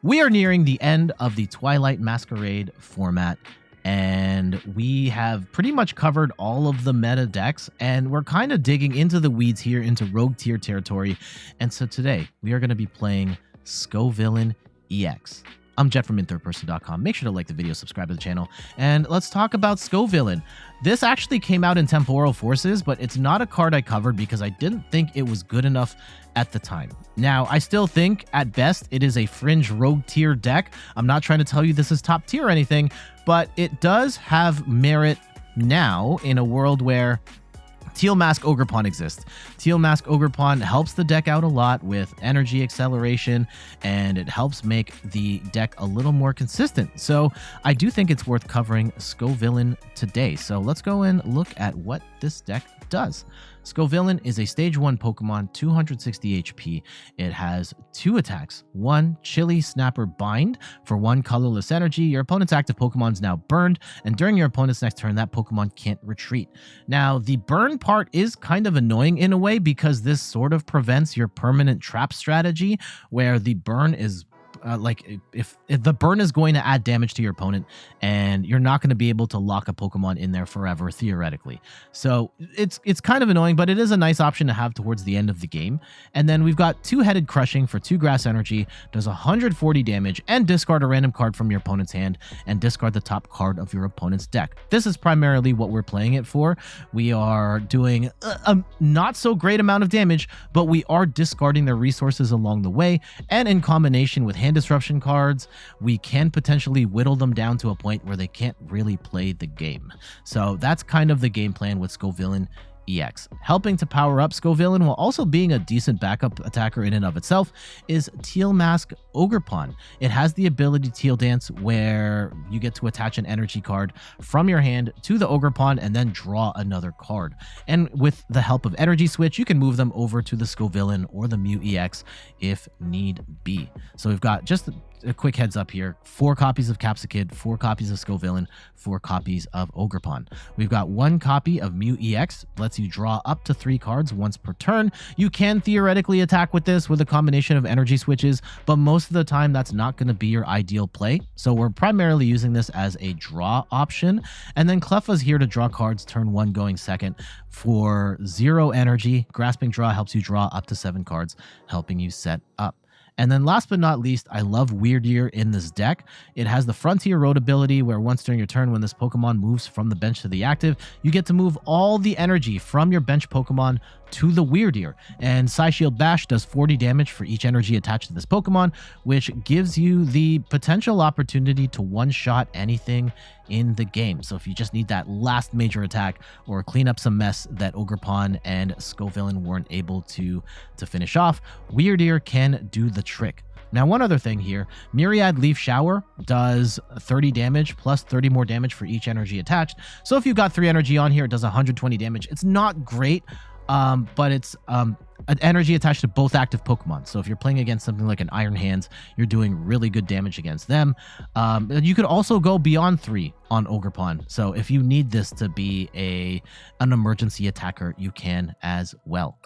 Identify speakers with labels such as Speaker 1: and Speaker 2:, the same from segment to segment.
Speaker 1: We are nearing the end of the Twilight Masquerade format, and we have pretty much covered all of the meta decks, and we're kind of digging into the weeds here into Rogue tier territory. And so today we are going to be playing Scovillain EX. I'm Jet from inthirdperson.com. Make sure to like the video, subscribe to the channel, and let's talk about Scovillain. This actually came out in Temporal Forces, but it's not a card I covered because I didn't think it was good enough at the time. Now, I still think at best it is a fringe rogue tier deck. I'm not trying to tell you this is top tier or anything, but it does have merit now in a world where Teal Mask Ogerpon exists. Teal Mask Ogerpon helps the deck out a lot with energy acceleration, and it helps make the deck a little more consistent. So I do think it's worth covering Scovillain today. So let's go and look at what this deck does. Scovillain is a stage 1 Pokemon, 260 HP. It has 2 attacks. 1, Chili Snapper Bind. For 1 colorless energy, your opponent's active Pokemon is now burned, and during your opponent's next turn, that Pokemon can't retreat. Now, the burn part is kind of annoying in a way because this sort of prevents your permanent trap strategy, where the burn is if the burn is going to add damage to your opponent, and you're not going to be able to lock a Pokemon in there forever, theoretically. So it's kind of annoying, but it is a nice option to have towards the end of the game. And then we've got 2-headed Crushing for 2 grass energy, does 140 damage, and discard a random card from your opponent's hand and discard the top card of your opponent's deck. This is primarily what we're playing it for. We are doing a not so great amount of damage, but we are discarding their resources along the way, and in combination with hand disruption cards, we can potentially whittle them down to a point where they can't really play the game. So that's kind of the game plan with Scovillain EX. Helping to power up Scovillain while also being a decent backup attacker in and of itself is Teal Mask Ogerpon. It has the ability Teal Dance, where you get to attach an energy card from your hand to the Ogerpon and then draw another card. And with the help of Energy Switch, you can move them over to the Scovillain or the Mew EX if need be. So we've got just a quick heads up here: 4 copies of Capsakid, 4 copies of Scovillain, 4 copies of Ogerpon. We've got 1 copy of Mew EX, lets you draw up to 3 cards once per turn. You can theoretically attack with this with a combination of energy switches, but most of the time that's not going to be your ideal play. So we're primarily using this as a draw option. And then Cleffa's here to draw cards turn 1 going second for 0 energy. Grasping Draw helps you draw up to 7 cards, helping you set up. And then last but not least, I love Wyrdeer in this deck. It has the Frontier Road ability, where once during your turn, when this Pokemon moves from the bench to the active, you get to move all the energy from your bench Pokemon to the Wyrdeer. And Psyshield Bash does 40 damage for each energy attached to this Pokemon, which gives you the potential opportunity to one-shot anything in the game. So if you just need that last major attack or clean up some mess that Ogerpon and Scovillain weren't able to finish off, Wyrdeer can do the trick. Now, one other thing here, Myriad Leaf Shower does 30 damage plus 30 more damage for each energy attached. So if you've got 3 energy on here, it does 120 damage. It's not great, but it's an energy attached to both active Pokemon. So if you're playing against something like an Iron Hands, you're doing really good damage against them. You could also go beyond 3 on Ogerpon. So if you need this to be an emergency attacker, you can as well.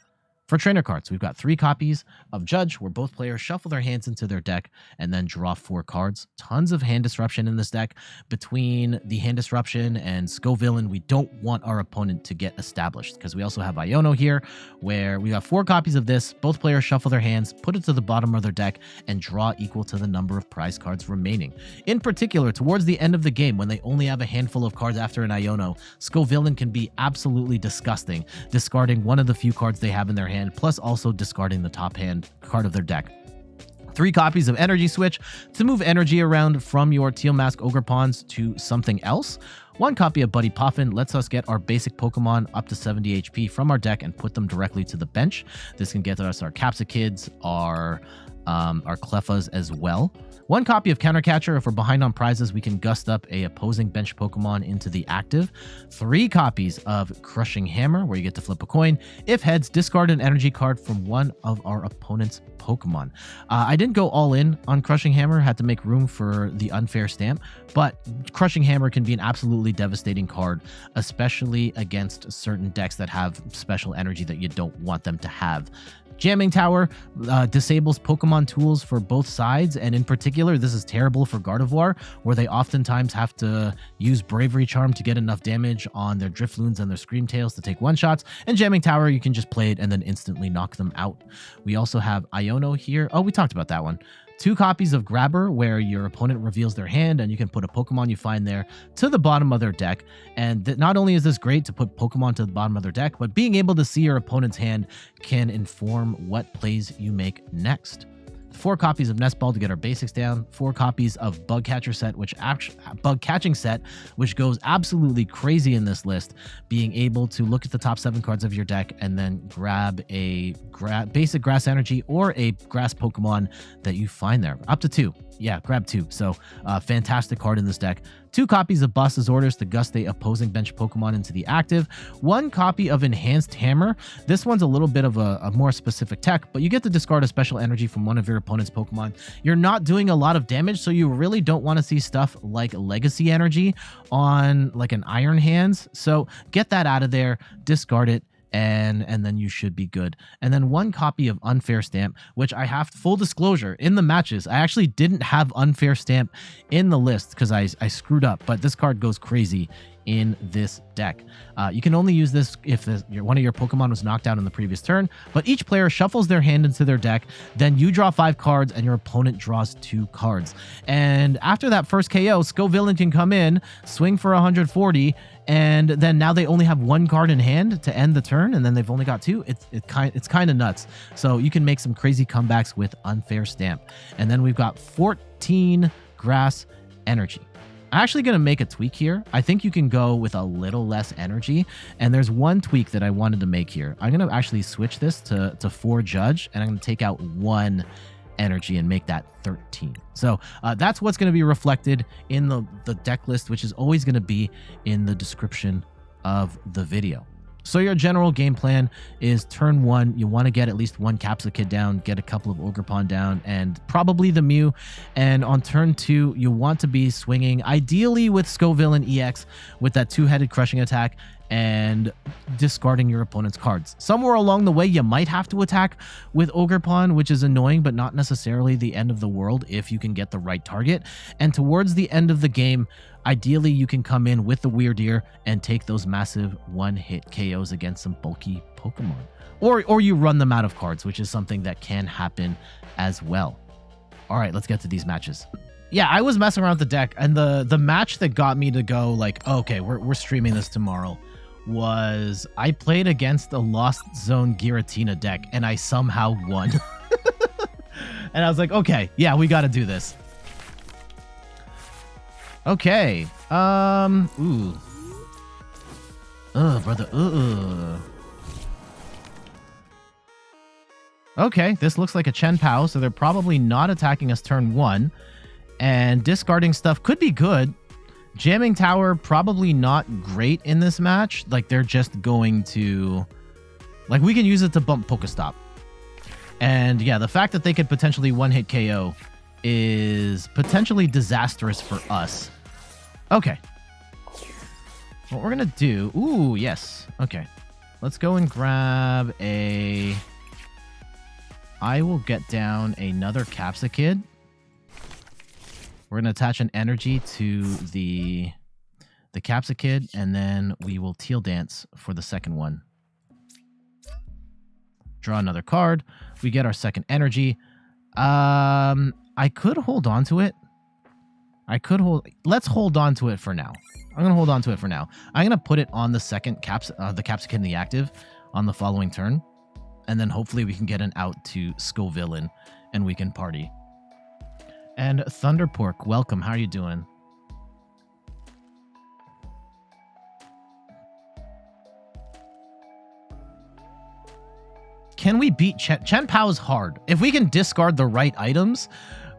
Speaker 1: For trainer cards, we've got 3 copies of Judge, where both players shuffle their hands into their deck and then draw 4 cards. Tons of hand disruption in this deck. Between the hand disruption and Scovillain, we don't want our opponent to get established, because we also have Iono here, where we got 4 copies of this. Both players shuffle their hands, put it to the bottom of their deck, and draw equal to the number of prize cards remaining. In particular, towards the end of the game, when they only have a handful of cards after an Iono, Scovillain can be absolutely disgusting, discarding one of the few cards they have in their hand, plus also discarding the top hand card of their deck. 3 copies of Energy Switch to move energy around from your Teal Mask Ogerpons to something else. 1 copy of Buddy Poffin lets us get our basic Pokemon up to 70 HP from our deck and put them directly to the bench. This can get us our Capsakids, our Cleffas as well. 1 copy of Countercatcher. If we're behind on prizes, we can gust up a opposing bench Pokemon into the active. 3 copies of Crushing Hammer, where you get to flip a coin. If heads, discard an energy card from one of our opponent's Pokemon. I didn't go all in on Crushing Hammer, had to make room for the Unfair Stamp, but Crushing Hammer can be an absolutely devastating card, especially against certain decks that have special energy that you don't want them to have. Jamming Tower disables Pokemon tools for both sides, and in particular, this is terrible for Gardevoir, where they oftentimes have to use Bravery Charm to get enough damage on their Drifloons and their Screamtails to take one-shots, and Jamming Tower, you can just play it and then instantly knock them out. We also have Iono here. Oh, we talked about that one. 2 copies of Grabber, where your opponent reveals their hand and you can put a Pokemon you find there to the bottom of their deck. And not only is this great to put Pokemon to the bottom of their deck, but being able to see your opponent's hand can inform what plays you make next. 4 copies of Nest Ball to get our basics down. 4 copies of Bug Catching Set, which goes absolutely crazy in this list. Being able to look at the top 7 cards of your deck and then grab a basic Grass Energy or a Grass Pokemon that you find there. Up to 2. Yeah, grab 2. So fantastic card in this deck. 2 copies of Boss's Orders to gust the opposing bench Pokemon into the active. 1 copy of Enhanced Hammer. This one's a little bit of a more specific tech, but you get to discard a special energy from one of your opponent's Pokemon. You're not doing a lot of damage, so you really don't want to see stuff like Legacy Energy on like an Iron Hands. So get that out of there, discard it, and then you should be good. And then 1 copy of Unfair Stamp, which I have full disclosure in the matches. I actually didn't have Unfair Stamp in the list because I screwed up, but this card goes crazy in this deck. You can only use this if one of your Pokemon was knocked out in the previous turn, but each player shuffles their hand into their deck, then you draw 5 cards and your opponent draws 2 cards. And after that first KO, Scovillain can come in, swing for 140, and then now they only have 1 card in hand to end the turn, and then they've only got 2. It's kind of nuts. So you can make some crazy comebacks with Unfair Stamp. And then we've got 14 Grass Energy. I'm actually going to make a tweak here. I think you can go with a little less energy, and there's 1 tweak that I wanted to make here. I'm going to actually switch this to 4 Judge, and I'm going to take out 1 energy and make that 13. So that's what's going to be reflected in the deck list, which is always going to be in the description of the video. So your general game plan is turn 1, you want to get at least 1 Capsakid down, get a couple of Ogerpon down, and probably the Mew. And on turn 2, you want to be swinging, ideally with Scovillain EX, with that 2-headed crushing attack, and discarding your opponent's cards. Somewhere along the way, you might have to attack with Ogerpon, which is annoying, but not necessarily the end of the world if you can get the right target. And towards the end of the game, ideally, you can come in with the Wyrdeer and take those massive 1-hit KOs against some bulky Pokemon. Or you run them out of cards, which is something that can happen as well. All right, let's get to these matches. Yeah, I was messing around with the deck, and the match that got me to go like, okay, we're streaming this tomorrow, was I played against the Lost Zone Giratina deck, and I somehow won. And I was like, okay, yeah, we got to do this. Okay. Ooh. Brother. Okay, this looks like a chien-pao, so they're probably not attacking us turn 1. And discarding stuff could be good. Jamming Tower, probably not great in this match. Like, they're just going to... Like, we can use it to bump Pokestop. And, yeah, the fact that they could potentially 1-hit KO is potentially disastrous for us. Okay. What we're going to do... Ooh, yes. Okay. Let's go and grab a... I will get down another Capsakid. We're going to attach an energy to the Capsakid, and then we will Teal Dance for the second one. Draw another card. We get our second energy. I could hold on to it. Let's hold on to it for now. I'm going to hold on to it for now. I'm going to put it on the second the Capsakid in the active on the following turn. And then hopefully we can get an out to Scovillain and we can party. And Thunderpork, welcome. How are you doing? Can we beat chien-pao is hard. If we can discard the right items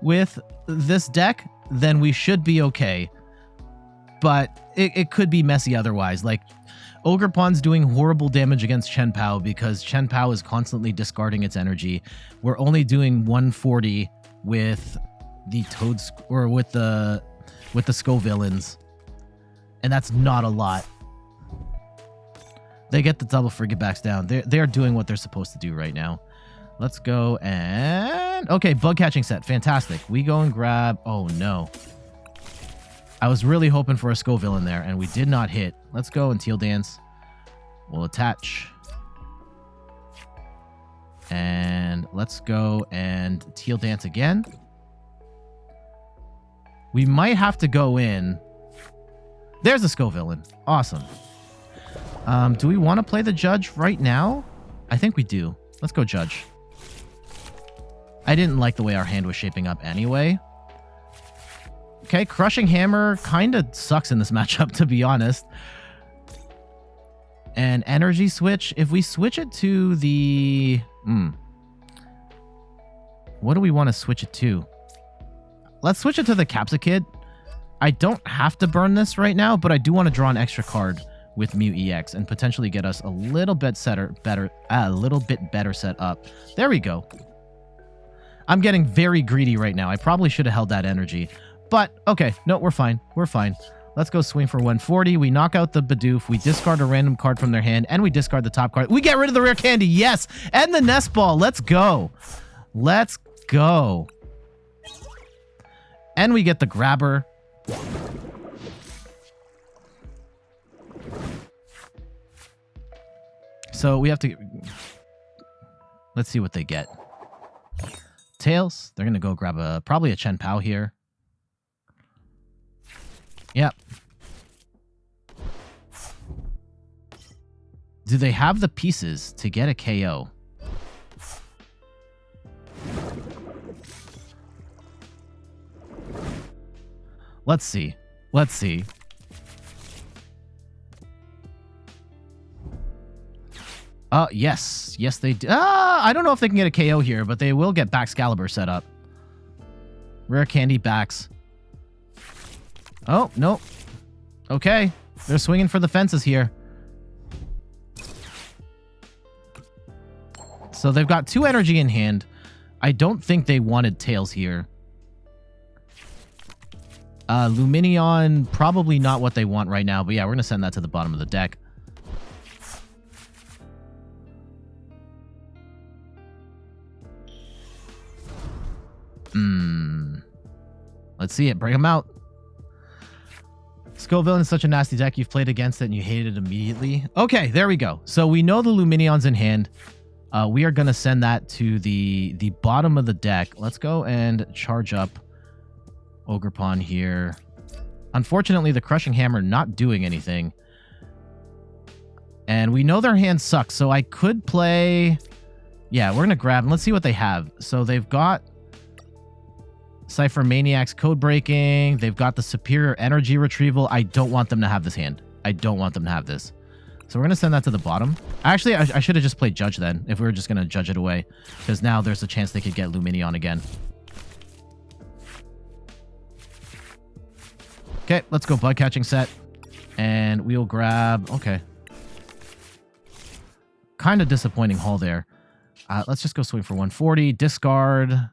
Speaker 1: with this deck, then we should be okay. But it could be messy otherwise. Like, Ogerpon's doing horrible damage against chien-pao because chien-pao is constantly discarding its energy. We're only doing 140 with the Toads or with the Scovillains, and that's not a lot. They get the double frigate backs down. They're doing what they're supposed to do right now. Let's go and... Okay, Bug Catching Set. Fantastic. We go and grab... Oh, no. I was really hoping for a Scovillain there, and we did not hit. Let's go and Teal Dance. We'll attach. And let's go and Teal Dance again. We might have to go in. There's a Scovillain. Awesome. Do we want to play the Judge right now? I think we do. Let's go Judge. I didn't like the way our hand was shaping up anyway. Okay, Crushing Hammer kind of sucks in this matchup, to be honest. And Energy Switch. If we switch it to the... What do we want to switch it to? Let's switch it to the Capsakid. I don't have to burn this right now, but I do want to draw an extra card with Mew EX and potentially get us a little bit better set up. There we go. I'm getting very greedy right now. I probably should have held that energy. But, okay. No, we're fine. We're fine. Let's go swing for 140. We knock out the Bidoof. We discard a random card from their hand, and we discard the top card. We get rid of the rare candy. Yes! And the Nest Ball. Let's go. Let's go. And we get the Grabber. So we have to... Let's see what they get. Tails. They're going to go grab probably a chien-pao here. Yep. Do they have the pieces to get a KO? Let's see. Let's see. Yes. Yes, they do. I don't know if they can get a KO here, but they will get Baxcalibur set up. Rare candy backs. Oh, no. Okay. They're swinging for the fences here. So they've got 2 energy in hand. I don't think they wanted Tails here. Luminion, probably not what they want right now. But yeah, we're going to send that to the bottom of the deck. Let's see it. Bring them out. Scovillain is such a nasty deck. You've played against it and you hate it immediately. Okay, there we go. So we know the Luminion's in hand. We are going to send that to the bottom of the deck. Let's go and charge up Ogerpon here. Unfortunately, the Crushing Hammer not doing anything. And we know their hand sucks, so I could play... Yeah, we're going to grab them. Let's see what they have. So they've got Cypher Maniac's Code Breaking. They've got the Superior Energy Retrieval. I don't want them to have this hand. I don't want them to have this. So we're going to send that to the bottom. Actually, I should have just played Judge then, if we were just going to Judge it away. Because now there's a chance they could get Luminion again. Okay, let's go Bug Catching Set. And we'll grab... Okay. Kind of disappointing haul there. Let's just go swing for 140. Discard.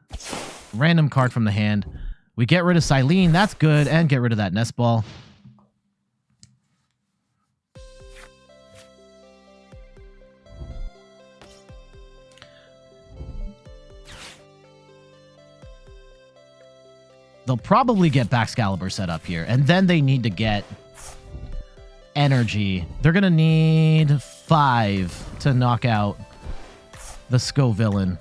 Speaker 1: Random card from the hand. We get rid of Silene. That's good. And get rid of that Nest Ball. They'll probably get Baxcalibur set up here. And then they need to get energy. They're going to need 5 to knock out the Scovillain.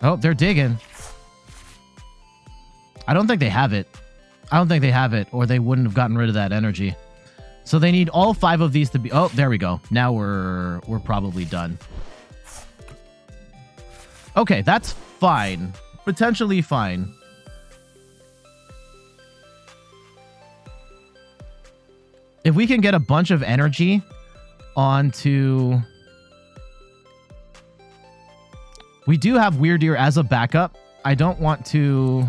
Speaker 1: Oh, they're digging. I don't think they have it. I don't think they have it, or they wouldn't have gotten rid of that energy. So they need all 5 of these to be... Oh, there we go. Now we're probably done. Okay, that's fine. Potentially fine. If we can get a bunch of energy onto... We do have Wyrdeer as a backup. I don't want to...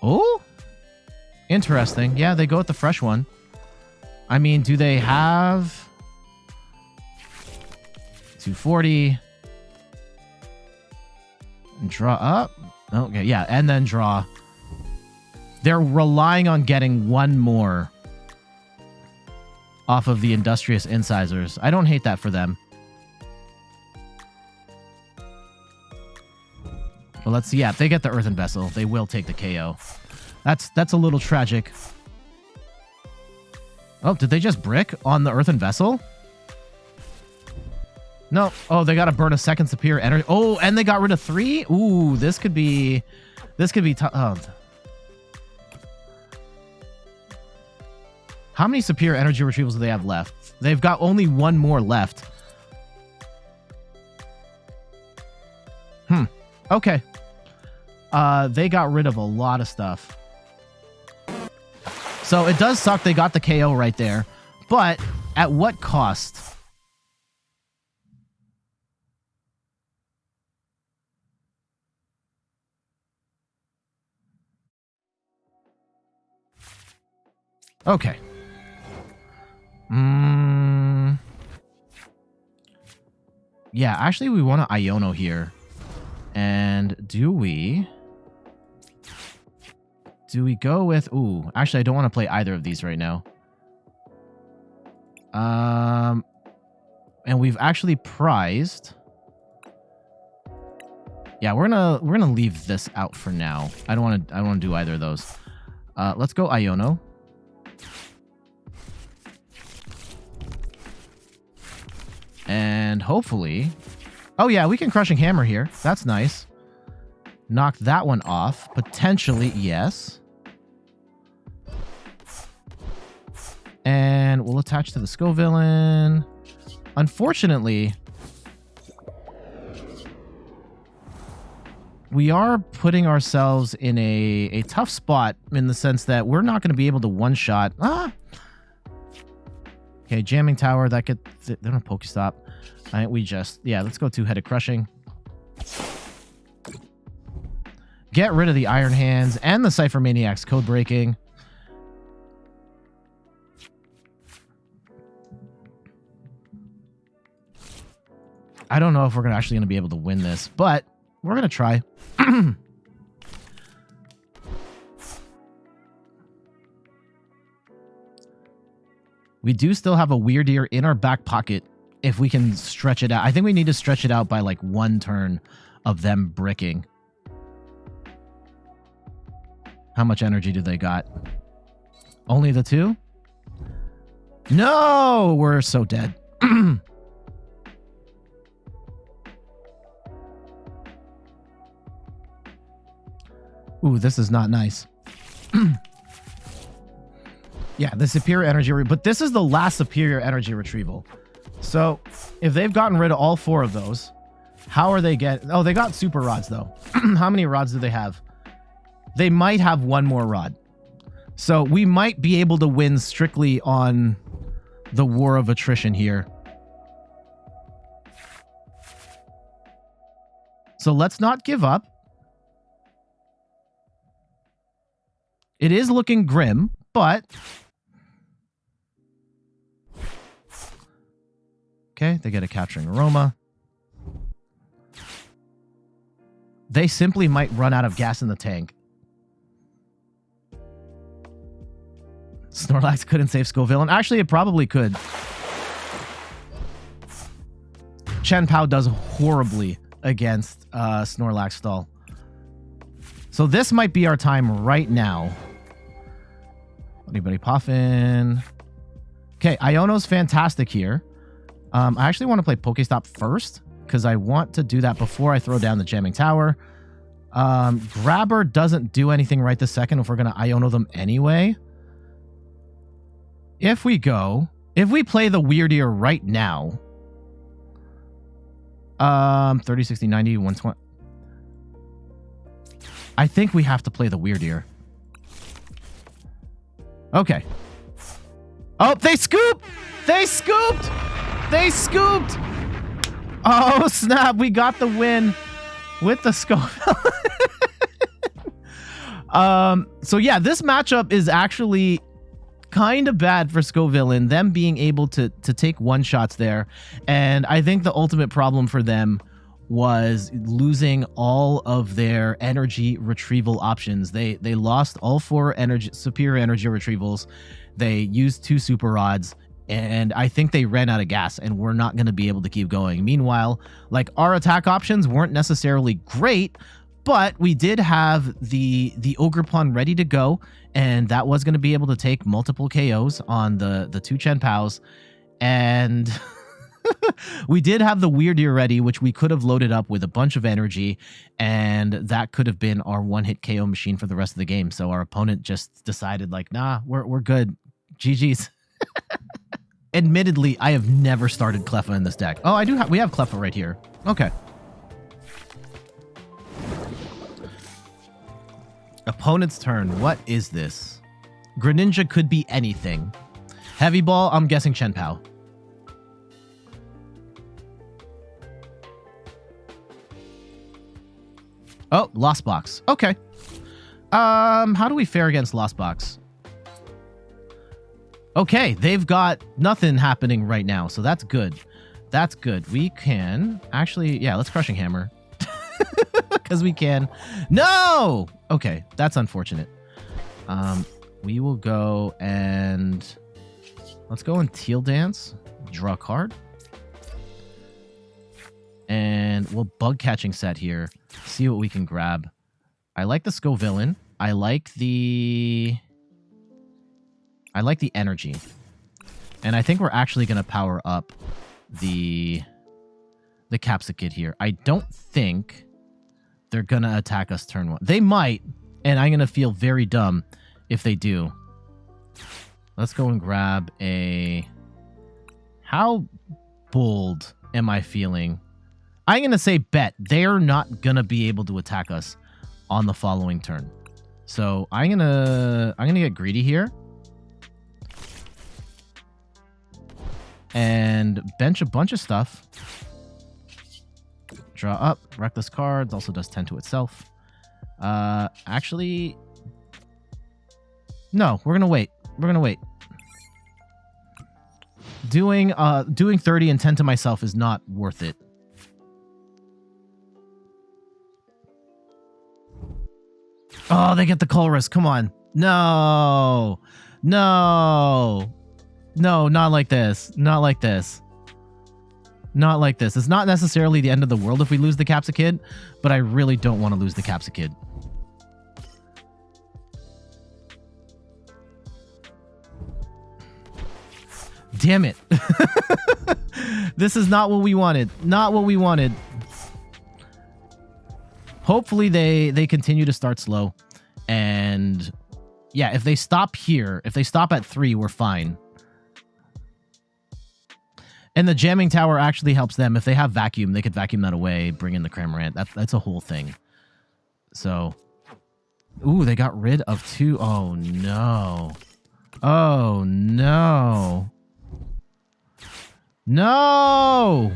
Speaker 1: Oh? Interesting. Yeah, they go with the fresh one. I mean, do they have... 240. Draw up. Okay, yeah, and then draw. They're relying on getting one more off of the Industrious Incisors. I don't hate that for them. But let's see. Yeah, if they get the Earthen Vessel, they will take the KO. That's a little tragic. Oh, did they just brick on the Earthen Vessel? No. Oh, they got to burn a second Superior Energy. Oh, and they got rid of 3? Ooh, this could be tough. Oh. How many Superior Energy Retrievals do they have left? They've got only 1 more left. Okay. They got rid of a lot of stuff. So it does suck they got the KO right there. But at what cost? Okay. Yeah, actually we want to Iono here. And do we go with... Ooh, actually I don't want to play either of these right now. And we've actually prized... Yeah, we're gonna leave this out for now. I don't want to do either of those. Let's go Iono. And hopefully... Oh yeah, we can Crushing Hammer here. That's nice. Knock that one off. Potentially, yes. And we'll attach to the Scovillain. Unfortunately, we are putting ourselves in a tough spot in the sense that we're not going to be able to one-shot. Okay, Jamming Tower, that could... They don't have Pokestop. Yeah, let's go Two-Headed Crushing. Get rid of the Iron Hands and the Cypher Maniac's Code Breaking. I don't know if we're actually going to be able to win this, but we're going to try. We do still have a Wyrdeer in our back pocket if we can stretch it out. I think we need to stretch it out by like 1 turn of them bricking. How much energy do they got? Only the 2? No! We're so dead. Ooh, this is not nice. Yeah, the Superior Energy... But this is the last Superior Energy Retrieval. So, if they've gotten rid of all 4 of those, how are they getting... Oh, they got Super Rods, though. How many rods do they have? They might have 1 more rod. So, we might be able to win strictly on the War of Attrition here. So, let's not give up. It is looking grim, but... Okay, they get a Capturing Aroma. They simply might run out of gas in the tank. Snorlax couldn't save Scovillain. Actually, it probably could. Chien-pao does horribly against Snorlax stall. So this might be our time right now. Buddy-Buddy Poffin. Okay, Iono's fantastic here. I actually want to play Pokestop first because I want to do that before I throw down the Jamming Tower. Grabber doesn't do anything right this second if we're going to Iono them anyway. If we play the Wyrdeer right now, 30, 60, 90, 120. I think we have to play the Wyrdeer. Okay. Oh, they scooped! They scooped! They scooped! Oh, snap. We got the win with the Scovillain. So, yeah, this matchup is actually kind of bad for Scovillain, them being able to take one-shots there. And I think the ultimate problem for them was losing all of their energy retrieval options. They lost all 4 superior energy retrievals. They used 2 super rods, and I think they ran out of gas and we're not going to be able to keep going. Meanwhile, like, our attack options weren't necessarily great, but we did have the Ogerpon ready to go, and that was going to be able to take multiple KOs on the 2 chien-paos. And we did have the Wyrdeer ready, which we could have loaded up with a bunch of energy, and that could have been our one-hit KO machine for the rest of the game. So our opponent just decided, like, nah, we're good. GG's. Admittedly, I have never started Cleffa in this deck. Oh, I do we have Cleffa right here. Okay. Opponent's turn. What is this? Greninja could be anything. Heavy Ball, I'm guessing chien-pao. Oh, Lost Box. Okay. How do we fare against Lost Box? Okay, they've got nothing happening right now, so that's good. That's good. We can actually, yeah, let's Crushing Hammer. Because we can. No! Okay, that's unfortunate. We will go and let's go in Teal Dance. Draw a card. And we'll Bug Catching Set here. See what we can grab. I like the Scovillain. I like the energy. And I think we're actually going to power up the Capsakid here. I don't think they're going to attack us turn 1. They might, and I'm going to feel very dumb if they do. Let's go and grab a... How bold am I feeling? I'm going to say bet. They're not going to be able to attack us on the following turn. So I'm going to get greedy here. And bench a bunch of stuff. Draw up. Reckless cards. Also does 10 to itself. Actually... No, we're going to wait. We're going to wait. Doing 30 and 10 to myself is not worth it. Oh, they get the Colress. Come on. No. No. No, not like this. Not like this. Not like this. It's not necessarily the end of the world if we lose the Capsakid, but I really don't want to lose the Capsakid. Damn it. This is not what we wanted. Not what we wanted. Hopefully they continue to start slow. And yeah, if they stop here, if they stop at 3, we're fine. And the Jamming Tower actually helps them. If they have Vacuum, they could vacuum that away, bring in the Cramorant. That's a whole thing. So, ooh, they got rid of 2. Oh, no. Oh, no. No!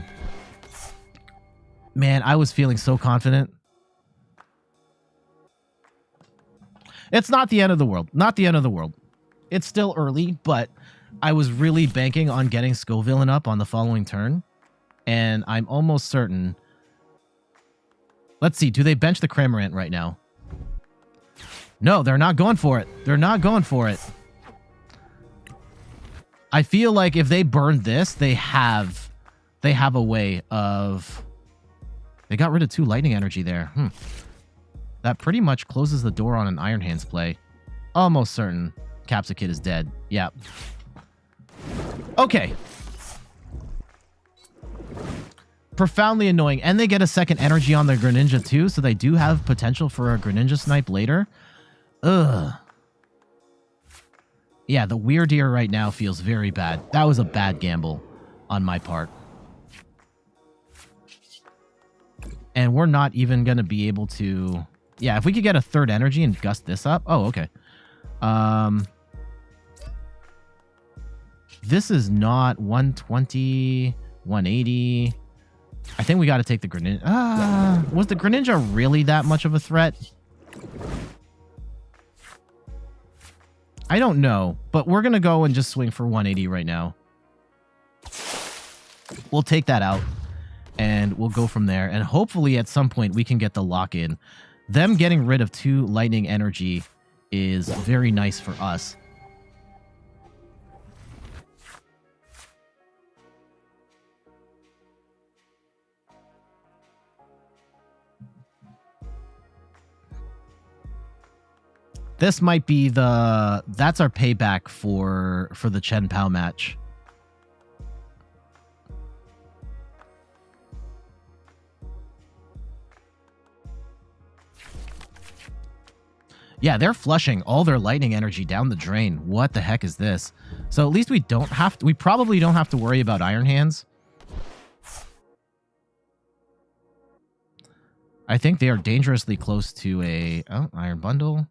Speaker 1: Man, I was feeling so confident. It's not the end of the world. Not the end of the world. It's still early, but I was really banking on getting Scovillain up on the following turn. And I'm almost certain... Let's see. Do they bench the Cramorant right now? No, they're not going for it. They're not going for it. I feel like if they burn this, they have a way of... They got rid of 2 lightning energy there. That pretty much closes the door on an Iron Hands play. Almost certain Capsakid is dead. Yeah. Okay. Profoundly annoying. And they get a second energy on their Greninja too, so they do have potential for a Greninja snipe later. Ugh. Yeah, the Wyrdeer right now feels very bad. That was a bad gamble on my part. And we're not even going to be able to... Yeah, if we could get a third energy and gust this up. Oh, okay. This is not 120, 180. I think we got to take the Greninja. Was the Greninja really that much of a threat? I don't know, but we're going to go and just swing for 180 right now. We'll take that out. and we'll go from there. And hopefully at some point we can get the lock-in. Them getting rid of 2 lightning energy is very nice for us. This might be that's our payback for the chien-pao match. Yeah, they're flushing all their lightning energy down the drain. What the heck is this? So at least we probably don't have to worry about Iron Hands. I think they are dangerously close to a Iron Bundle.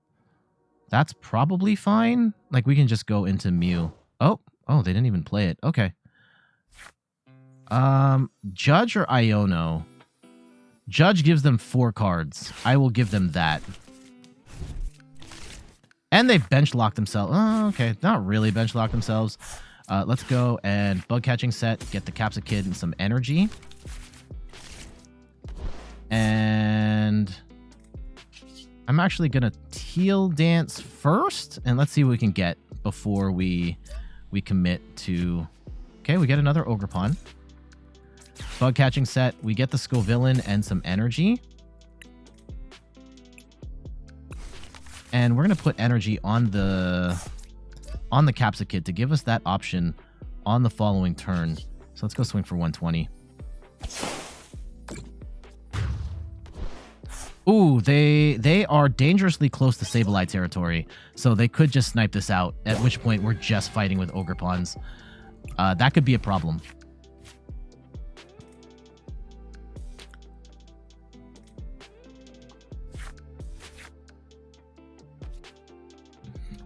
Speaker 1: That's probably fine. Like, we can just go into Mew. Oh, they didn't even play it. Okay. Judge or Iono? Judge gives them 4 cards. I will give them that. And they've bench locked themselves. Oh, okay. Not really bench locked themselves. Let's go and Bug Catching Set, get the Capsakid and some energy. And I'm actually going to Teal Dance first, and let's see what we can get before we commit to... Okay, we get another Ogerpon. Bug Catching Set, we get the Scovillain and some energy. And we're going to put energy on the Capsakid to give us that option on the following turn. So let's go swing for 120. Ooh, they are dangerously close to Sableye territory, so they could just snipe this out, at which point we're just fighting with Ogerpons. That could be a problem.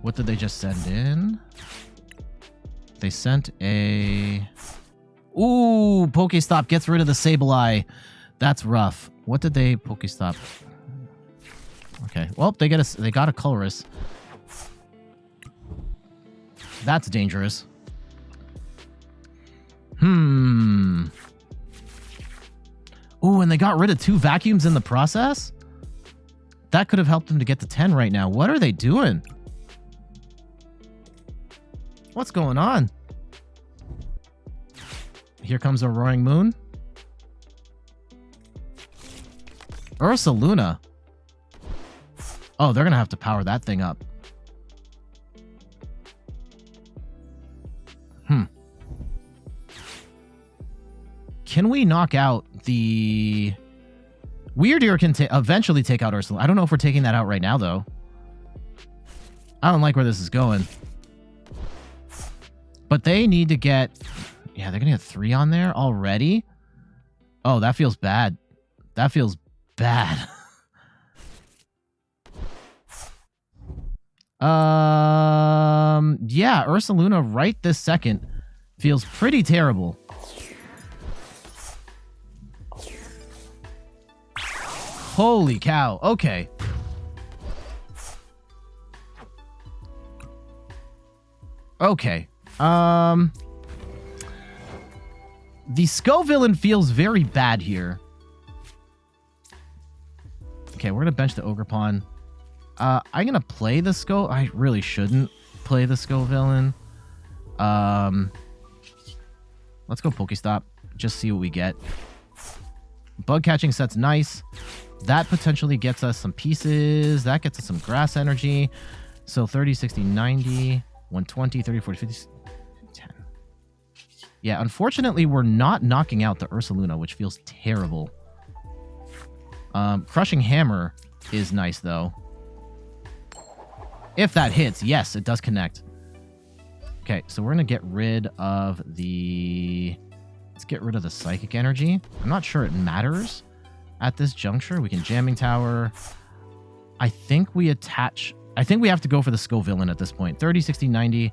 Speaker 1: What did they just send in? They sent a... Ooh, Pokestop gets rid of the Sableye. That's rough. What did they Pokestop? Okay, well, they got a Colorus. That's dangerous. Ooh, and they got rid of 2 vacuums in the process? That could have helped them to get to 10 right now. What are they doing? What's going on? Here comes a Roaring Moon. Ursaluna. Oh, they're going to have to power that thing up. Can we knock out the... Wyrdeer can eventually take out Ursaluna. I don't know if we're taking that out right now, though. I don't like where this is going. But they need to get... Yeah, they're going to get 3 on there already? Oh, that feels bad. That feels bad. Yeah, Ursaluna right this second feels pretty terrible. Holy cow. Okay. Okay. The Scovillain feels very bad here. Okay, we're gonna bench the Ogerpon. I'm gonna play the I really shouldn't play the Scovillain. Let's go Pokestop. Just see what we get. Bug Catching Set's nice. That potentially gets us some pieces. That gets us some grass energy. So 30, 60, 90, 120, 30, 40, 50, 10. Yeah, unfortunately, we're not knocking out the Ursaluna, which feels terrible. Crushing Hammer is nice, though. If that hits, yes, it does connect. Okay, so we're going to get rid of the... Let's get rid of the Psychic Energy. I'm not sure it matters at this juncture. We can Jamming Tower. I think we attach... I think we have to go for the Scovillain at this point. 30, 60, 90,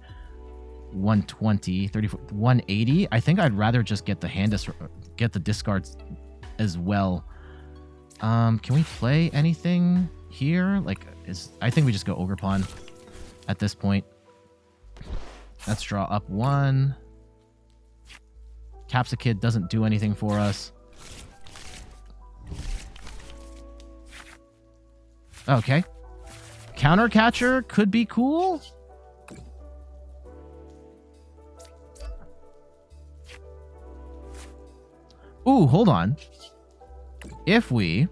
Speaker 1: 120, 34, 180. I think I'd rather just get the discards as well. Can we play anything here? I think we just go Ogerpon at this point. Let's draw up 1. Capsakid doesn't do anything for us. Okay. Counter Catcher could be cool. Ooh, hold on. If we...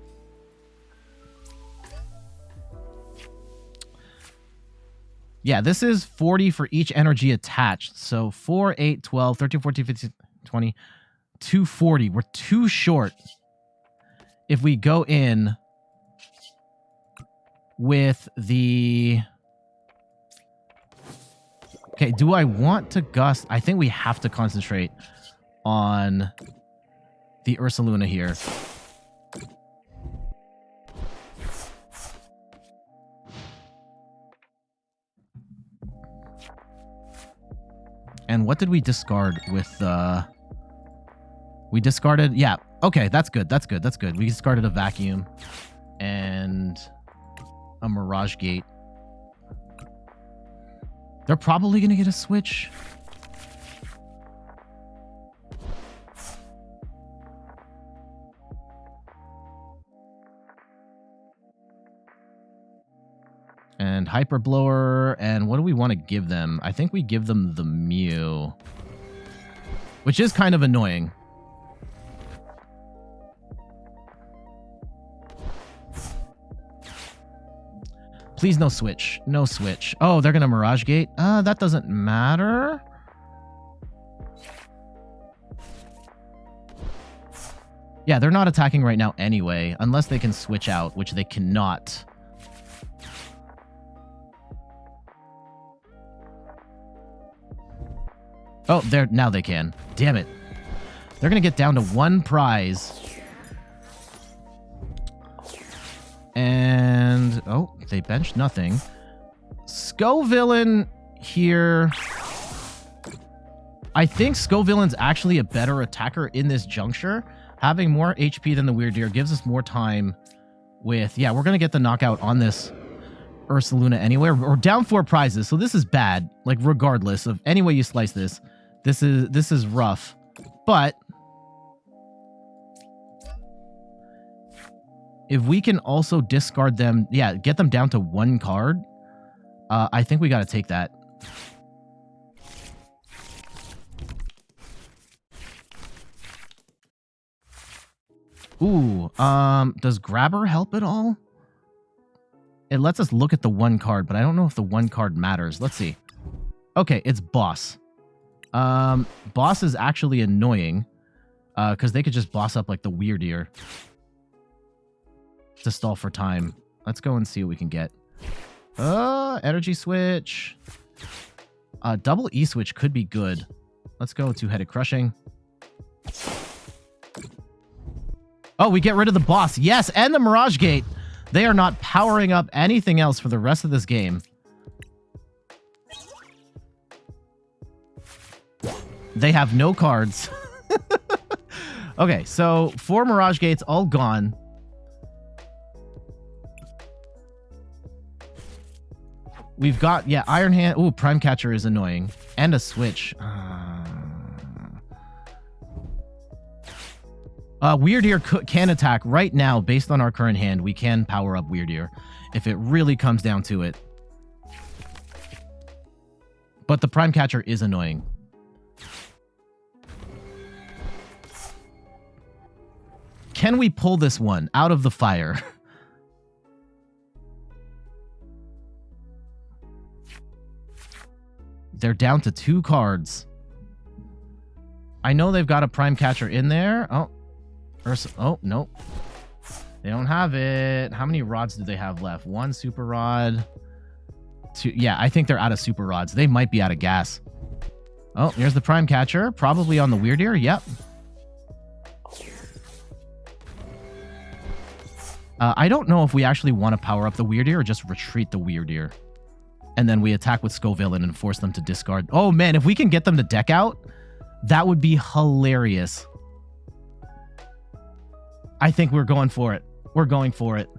Speaker 1: Yeah, this is 40 for each energy attached. So 4, 8, 12, 13, 14, 15, 20, 240. We're too short. If we go in with the... Okay, do I want to gust? I think we have to concentrate on the Ursaluna here. And what did we discard with we discarded, yeah, okay, that's good, that's good, that's good. We discarded a Vacuum and a Mirage Gate. They're probably gonna get a switch. And Hyper Blower, and what do we want to give them? I think we give them the Mew, which is kind of annoying. Please no switch. No switch. Oh, they're going to Mirage Gate? That doesn't matter. Yeah, they're not attacking right now anyway, unless they can switch out, which they cannot. Oh, now they can. Damn it. They're going to get down to one prize. And, oh, they benched nothing. Scovillain here. I think Scovillain's actually a better attacker in this juncture. Having more HP than the Wyrdeer gives us more time with... Yeah, we're going to get the knockout on this Ursaluna anyway. We're down 4 prizes, so this is bad. Like, regardless of any way you slice this. This is rough, but if we can also discard them, yeah, get them down to 1 card, I think we got to take that. Ooh, does Grabber help at all? It lets us look at the 1 card, but I don't know if the 1 card matters. Let's see. Okay, it's Boss. Boss is actually annoying, because they could just boss up like the Wyrdeer to stall for time. Let's go and see what we can get. Energy Switch. Double E-Switch could be good. Let's go Two-Headed Crushing. Oh, we get rid of the Boss. Yes, and the Mirage Gate. They are not powering up anything else for the rest of this game. They have no cards. Okay, so 4 Mirage Gates all gone. We've got, yeah, Iron Hand. Ooh, Prime Catcher is annoying. And a Switch. Wyrdeer can attack right now based on our current hand. We can power up Wyrdeer if it really comes down to it. But the Prime Catcher is annoying. Can we pull this one out of the fire? They're down to 2 cards. I know they've got a Prime Catcher in there. Oh, oh, nope. They don't have it. How many rods do they have left? 1 Super Rod. 2. Yeah, I think they're out of Super Rods. They might be out of gas. Oh, here's the Prime Catcher. Probably on the Wyrdeer. Yep. I don't know if we actually want to power up the Wyrdeer or just retreat the Wyrdeer. And then we attack with Scovillain and force them to discard. Oh, man, if we can get them to deck out, that would be hilarious. I think we're going for it. We're going for it.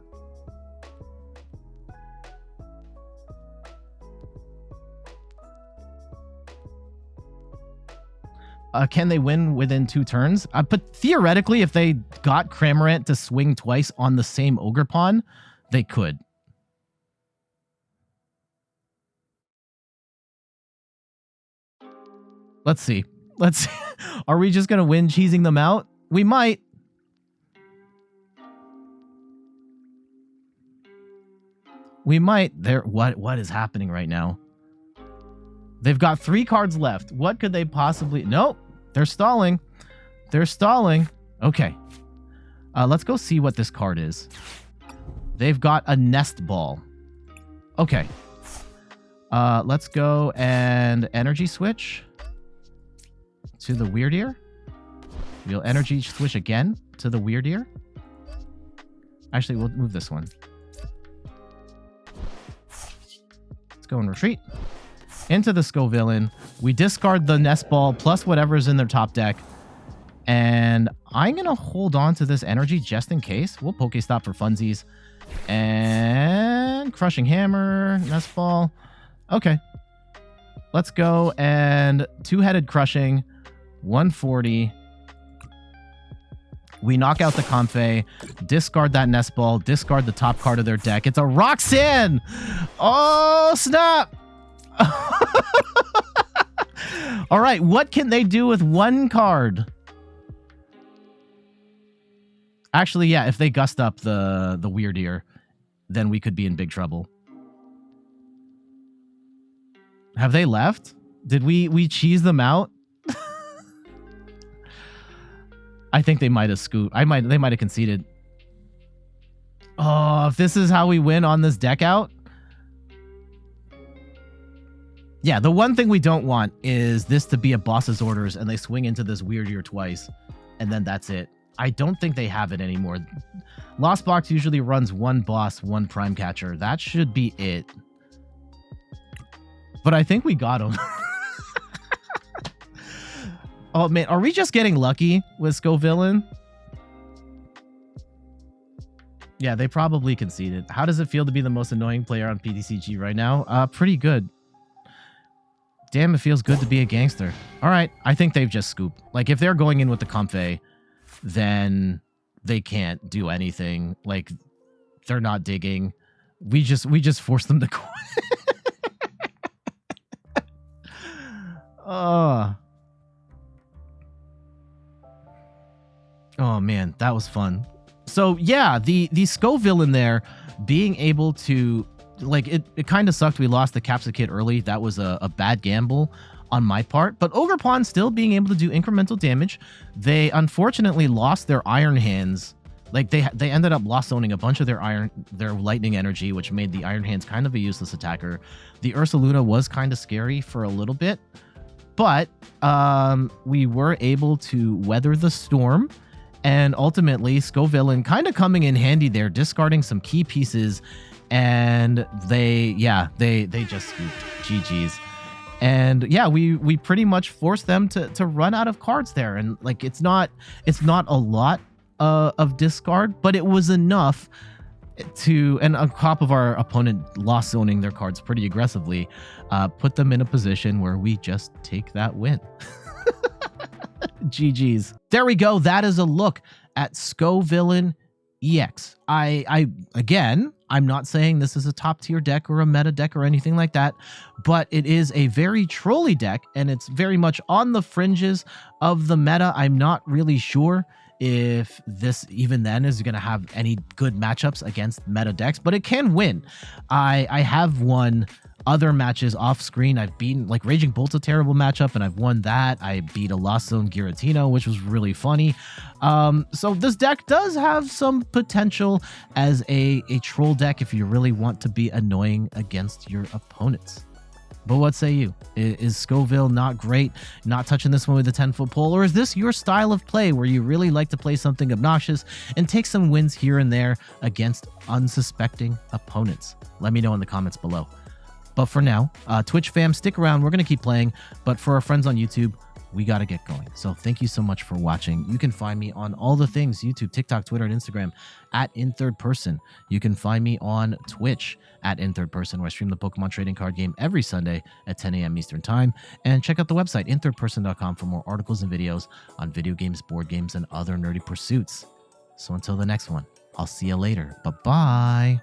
Speaker 1: Can they win within 2 turns? But theoretically, if they got Cramorant to swing twice on the same Ogerpon, they could. Let's see. Let's see. Are we just going to win cheesing them out? We might. We might. What is happening right now? They've got 3 cards left. What could they possibly... Nope. They're stalling. They're stalling. Okay. Let's go see what this card is. They've got a Nest Ball. Okay. Let's go and Energy Switch to the Wyrdeer. We'll Energy Switch again to the Wyrdeer. Actually, we'll move this one. Let's go and retreat. Into the Scovillain. We discard the Nest Ball plus whatever's in their top deck. And I'm going to hold on to this energy just in case. We'll Pokestop for funsies. And Crushing Hammer, Nest Ball. Okay. Let's go and 2-headed Crushing. 140. We knock out the Comfey. Discard that Nest Ball. Discard the top card of their deck. It's a Roxanne! Oh, snap! All right, what can they do with 1 card? Actually, yeah, if they gust up the Wyrdeer, then we could be in big trouble. Have they left? Did we cheese them out? I think they might have scooped. They might have conceded. Oh, if this is how we win on this deck out. Yeah, the one thing we don't want is this to be a boss's orders and they swing into this Wyrdeer twice and then that's it. I don't think they have it anymore. Lost Box usually runs 1 boss, 1 prime catcher. That should be it. But I think we got him. Oh man, are we just getting lucky with Scovillain? Yeah, they probably conceded. How does it feel to be the most annoying player on PTCG right now? Pretty good. Damn, it feels good to be a gangster. All right, I think they've just scooped. Like, if they're going in with the Comfey, then they can't do anything. Like, they're not digging. We just force them to quit. Oh man, that was fun. So yeah, the Scovillain there being able to, like, it kind of sucked we lost the Capsakid early. That was a bad gamble on my part, but Ogerpon still being able to do incremental damage. They unfortunately lost their Iron Hands. Like, they ended up lost zoning a bunch of their lightning energy, which made the Iron Hands kind of a useless attacker. The Ursaluna was kind of scary for a little bit, but we were able to weather the storm. And ultimately, Scovillain kind of coming in handy there, discarding some key pieces, and they just scooped. GG's. And yeah, we pretty much forced them to run out of cards there. And like, it's not a lot of discard, but it was enough to, and on top of our opponent lost zoning their cards pretty aggressively, put them in a position where we just take that win. GG's. There we go. That is a look at Scovillain EX. Again, I'm not saying this is a top tier deck or a meta deck or anything like that, but it is a very trolly deck and it's very much on the fringes of the meta. I'm not really sure if this even then is going to have any good matchups against meta decks, but it can win. I have won other matches off screen. I've beaten, like, Raging Bolt's a terrible matchup and I've won that. I beat a Lost Zone Giratina, which was really funny. So this deck does have some potential as a troll deck if you really want to be annoying against your opponents. But what say you? Is Scoville not great, not touching this one with a 10-foot pole? Or is this your style of play where you really like to play something obnoxious and take some wins here and there against unsuspecting opponents? Let me know in the comments below. But for now, Twitch fam, stick around. We're going to keep playing. But for our friends on YouTube, we got to get going. So thank you so much for watching. You can find me on all the things: YouTube, TikTok, Twitter, and Instagram at @InThirdPerson. You can find me on Twitch at @InThirdPerson, where I stream the Pokemon trading card game every Sunday at 10 a.m. Eastern Time. And check out the website, inthirdperson.com, for more articles and videos on video games, board games, and other nerdy pursuits. So until the next one, I'll see you later. Bye-bye.